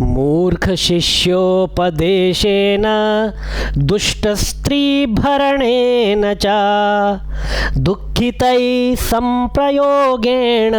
मूर्ख शिष्योपदेशेन दुष्टस्त्रीभरणेन च दुःखितैः संप्रयोगेण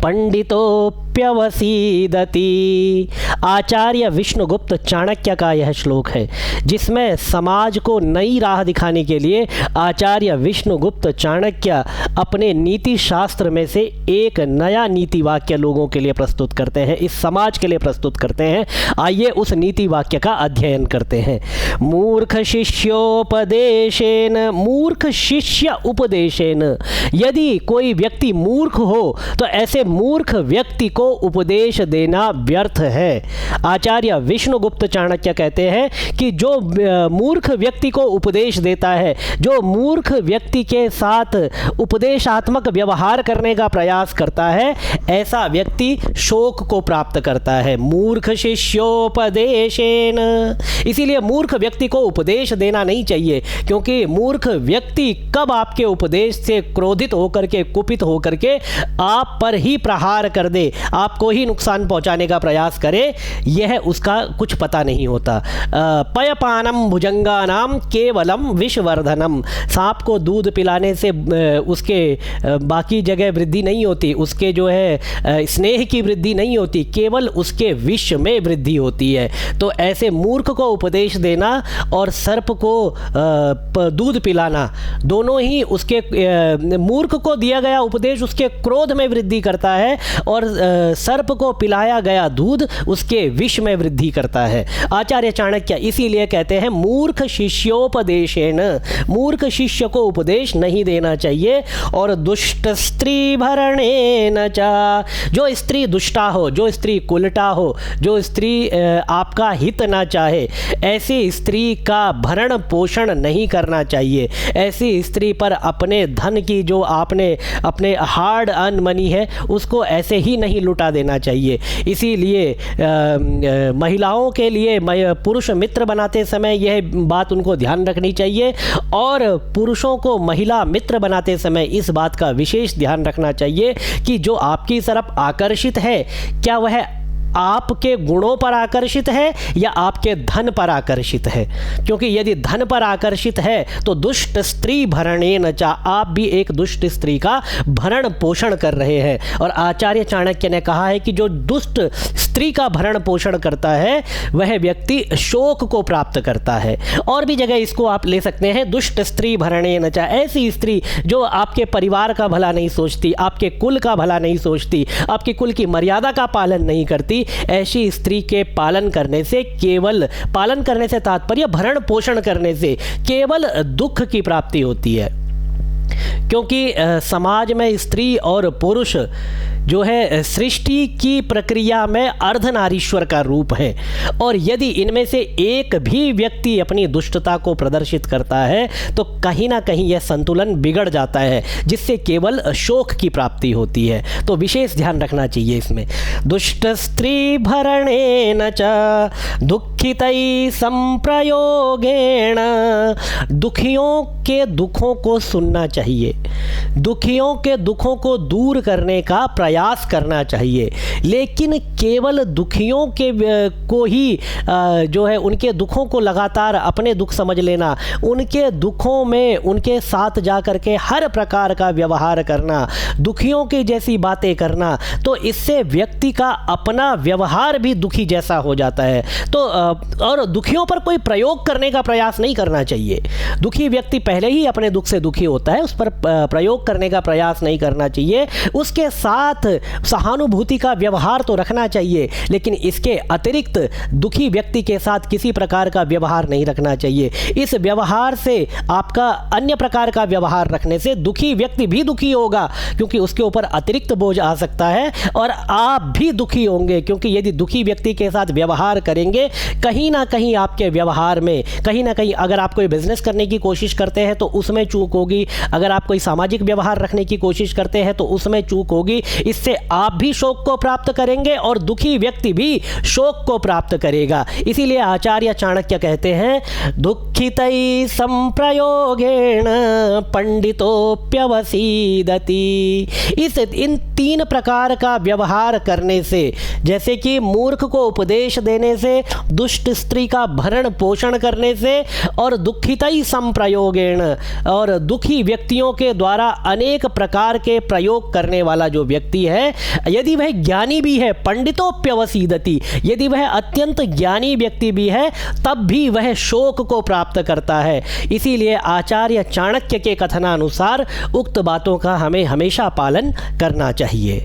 पंडितोऽप्यवसीदति। आचार्य विष्णुगुप्त चाणक्य का यह श्लोक है, जिसमें समाज को नई राह दिखाने के लिए आचार्य विष्णुगुप्त चाणक्य अपने नीति शास्त्र में से एक नया नीति वाक्य लोगों के लिए प्रस्तुत करते हैं, इस समाज के लिए प्रस्तुत करते हैं। आइए उस नीति वाक्य का अध्ययन करते हैं। मूर्ख शिष्योपदेशेन, मूर्ख शिष्य उपदेशेन। यदि कोई व्यक्ति मूर्ख हो तो ऐसे मूर्ख व्यक्ति को उपदेश देना व्यर्थ है। आचार्य विष्णुगुप्त चाणक्य कहते हैं कि जो मूर्ख व्यक्ति को उपदेश देता है, जो मूर्ख व्यक्ति के साथ उपदेशात्मक व्यवहार करने का प्रयास करता है, ऐसा व्यक्ति शोक को प्राप्त करता है। मूर्ख शिष्योपदेशेन। इसीलिए मूर्ख व्यक्ति को उपदेश देना नहीं चाहिए, क्योंकि मूर्ख व्यक्ति कब आपके उपदेश से क्रोधित होकर के, कुपित होकर के आप पर ही प्रहार कर दे, आपको ही नुकसान पहुंचाने का प्रयास करे, यह उसका कुछ पता नहीं होता। पयपानम भुजंगानाम केवलम विषवर्धनम। सांप को दूध पिलाने से उसके बाकी जगह वृद्धि नहीं होती, उसके जो है स्नेह की वृद्धि नहीं होती, केवल उसके विष में वृद्धि होती है। तो ऐसे मूर्ख को उपदेश देना और सर्प को दूध पिलाना, दोनों ही उसके मूर्ख को दिया गया उपदेश उसके क्रोध में वृद्धि करता है और सर्प को पिलाया गया दूध उसके विष में वृद्धि करता है। आचार्य चाणक्य इसीलिए कहते हैं मूर्ख शिष्योपदेशेन, मूर्ख शिष्य को उपदेश नहीं देना चाहिए। और दुष्ट स्त्री भरणेन च, जो स्त्री दुष्टा हो, जो स्त्री कुलटा हो, जो स्त्री आपका हित ना चाहे, ऐसी स्त्री का भरण पोषण नहीं करना चाहिए। ऐसी स्त्री पर अपने धन की जो आपने अपने हार्ड अर्न मनी है उसको ऐसे ही नहीं लुटा देना चाहिए। इसीलिए महिलाओं के लिए पुरुष मित्र बनाते समय यह बात उनको ध्यान रखनी चाहिए, और पुरुषों को महिला मित्र बनाते समय इस बात का विशेष ध्यान रखना चाहिए कि जो आपकी तरफ आकर्षित है, क्या वह आपके गुणों पर आकर्षित है या आपके धन पर आकर्षित है। क्योंकि यदि धन पर आकर्षित है तो दुष्ट स्त्री भरणेन च, आप भी एक दुष्ट स्त्री का भरण पोषण कर रहे हैं। और आचार्य चाणक्य ने कहा है कि जो दुष्ट स्त्री का भरण पोषण करता है वह व्यक्ति शोक को प्राप्त करता है। और भी जगह इसको आप ले सकते हैं, दुष्ट स्त्री भरणेन च, ऐसी स्त्री जो आपके परिवार का भला नहीं सोचती, आपके कुल का भला नहीं सोचती, आपके कुल की मर्यादा का पालन नहीं करती, ऐसी स्त्री के पालन करने से, केवल पालन करने से तात्पर्य भरण पोषण करने से केवल दुख की प्राप्ति होती है। क्योंकि समाज में स्त्री और पुरुष जो है सृष्टि की प्रक्रिया में अर्धनारीश्वर का रूप है, और यदि इनमें से एक भी व्यक्ति अपनी दुष्टता को प्रदर्शित करता है तो कहीं ना कहीं यह संतुलन बिगड़ जाता है, जिससे केवल शोक की प्राप्ति होती है। तो विशेष ध्यान रखना चाहिए इसमें। दुष्ट स्त्री भरणेन च दुःखितैः संप्रयोगेण, दुखियों के दुखों को सुनना चाहिए, दुखियों के दुखों को दूर करने का प्रयास करना चाहिए। लेकिन केवल दुखियों के को ही जो है उनके दुखों को लगातार अपने दुख समझ लेना, उनके दुखों में उनके साथ जा कर के हर प्रकार का व्यवहार करना, दुखियों की जैसी बातें करना, तो इससे व्यक्ति का अपना व्यवहार भी दुखी जैसा हो जाता है। तो और दुखियों पर कोई प्रयोग करने का प्रयास नहीं करना चाहिए। दुखी व्यक्ति पहले ही अपने दुख से दुखी होता है, उस पर प्रयोग करने का प्रयास नहीं करना चाहिए। उसके साथ सहानुभूति का व्यवहार तो रखना चाहिए, लेकिन इसके अतिरिक्त दुखी व्यक्ति के साथ किसी प्रकार का व्यवहार नहीं रखना चाहिए। इस व्यवहार से, आपका अन्य प्रकार का व्यवहार रखने से दुखी व्यक्ति भी दुखी होगा, क्योंकि उसके ऊपर अतिरिक्त बोझ आ सकता है, और आप भी दुखी होंगे, क्योंकि यदि दुखी व्यक्ति के साथ व्यवहार करेंगे, कहीं ना कहीं आपके व्यवहार में, कहीं ना कहीं अगर आप कोई बिजनेस करने की कोशिश करते हैं तो उसमें चूक होगी, अगर अगर आप कोई सामाजिक व्यवहार रखने की कोशिश करते हैं तो उसमें चूक होगी, इससे आप भी शोक को प्राप्त करेंगे और दुखी व्यक्ति भी शोक को प्राप्त करेगा। इसीलिए आचार्य चाणक्य कहते हैं दुःखितै संप्रयोगेण पंडितोप्यवसीदति। इन 3 प्रकार का व्यवहार करने से, जैसे कि मूर्ख को उपदेश देने से, दुष्ट स्त्री का भरण पोषण करने से, और दुःखितै संप्रयोगेण, और दुखी व्यक्तियों के द्वारा अनेक प्रकार के प्रयोग करने वाला जो व्यक्ति है, यदि वह ज्ञानी भी है, पंडितोप्यवसीदति, यदि वह अत्यंत ज्ञानी व्यक्ति भी है, तब भी वह शोक को प्राप्त करता है। इसीलिए आचार्य चाणक्य के कथनानुसार उक्त बातों का हमें हमेशा पालन करना चाहिए।